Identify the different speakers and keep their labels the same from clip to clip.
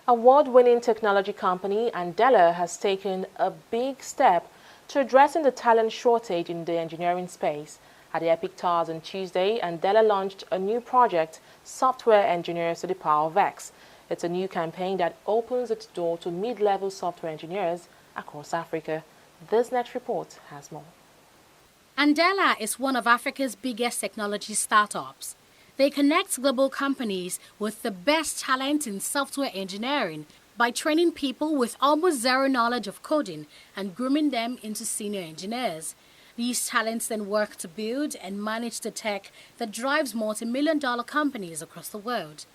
Speaker 1: Award-winning technology company Andela has taken a big step to addressing the talent shortage in the engineering space. At the Epic Towers on Tuesday, Andela launched a new project, Software Engineers to the Power of X. It's a new campaign that opens its door to mid-level software engineers across Africa. This next report has more.
Speaker 2: Andela is one of Africa's biggest technology startups. They connect global companies with the best talent in software engineering by training people with almost zero knowledge of coding and grooming them into senior engineers. These talents then work to build and manage the tech that drives multi-million-dollar companies across the world.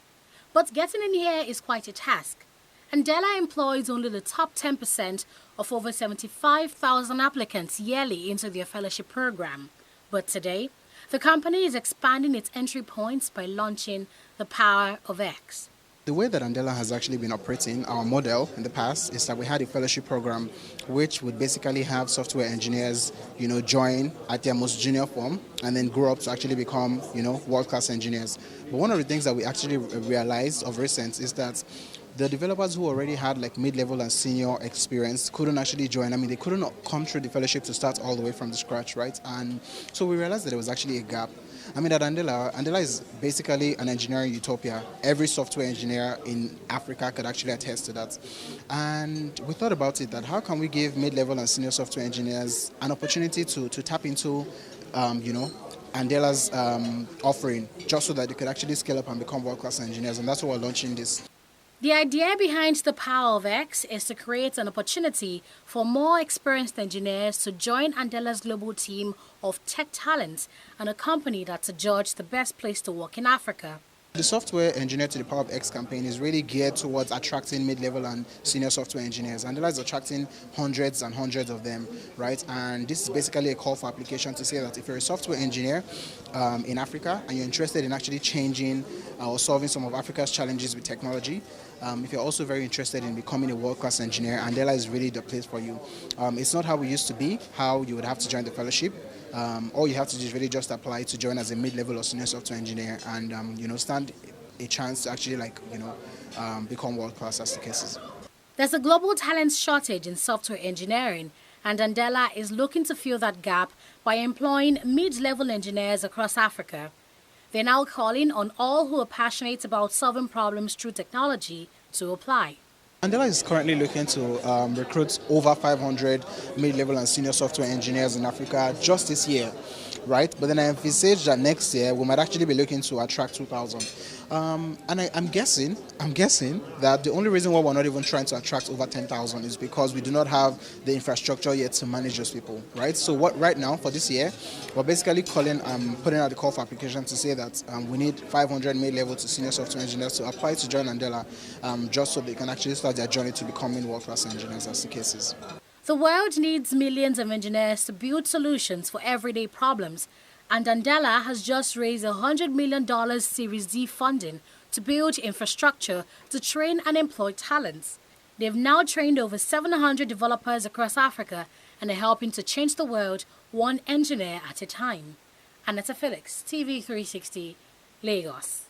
Speaker 2: But getting in here is quite a task. Andela employs only the top 10% of over 75,000 applicants yearly into their fellowship program. But today, the company is expanding its entry points by launching the Power of X.
Speaker 3: The way that Andela has actually been operating our model in the past is that we had a fellowship program which would basically have software engineers, join at their most junior form and then grow up to actually become, world-class engineers. But one of the things that we actually realized of recent is that the developers who already had mid-level and senior experience couldn't actually join. They couldn't come through the fellowship to start all the way from the scratch, right? And so we realized that there was actually a gap. At Andela is basically an engineering utopia. Every software engineer in Africa could actually attest to that. And we thought about it, that how can we give mid-level and senior software engineers an opportunity to tap into, Andela's offering, just so that they could actually scale up and become world-class engineers. And that's why we're launching this.
Speaker 2: The idea behind the Power of X is to create an opportunity for more experienced engineers to join Andela's global team of tech talents and a company that's adjudged the best place to work in Africa.
Speaker 3: The Software Engineer to the Power of X campaign is really geared towards attracting mid-level and senior software engineers. Andela is attracting hundreds and hundreds of them, right? And this is basically a call for application to say that if you're a software engineer in Africa and you're interested in actually changing or solving some of Africa's challenges with technology, if you're also very interested in becoming a world-class engineer, Andela is really the place for you. It's not how we used to be, how you would have to join the fellowship. All you have to do is really just apply to join as a mid-level or senior software engineer and, stand a chance to actually, become world-class as the case is.
Speaker 2: There's a global talent shortage in software engineering, and Andela is looking to fill that gap by employing mid-level engineers across Africa. They're now calling on all who are passionate about solving problems through technology to apply.
Speaker 3: Andela is currently looking to recruit over 500 mid-level and senior software engineers in Africa just this year, right? But then I envisage that next year we might actually be looking to attract 2,000. And I'm guessing that the only reason why we're not even trying to attract over 10,000 is because we do not have the infrastructure yet to manage those people, right? So right now for this year, we're basically putting out the call for application to say that we need 500 mid-level to senior software engineers to apply to join Andela, just so they can actually start their journey to becoming world-class engineers as the case is.
Speaker 2: The world needs millions of engineers to build solutions for everyday problems, and Andela has just raised $100 million Series D funding to build infrastructure to train and employ talents. They've now trained over 700 developers across Africa and are helping to change the world one engineer at a time. Aneta Felix, TV360, Lagos.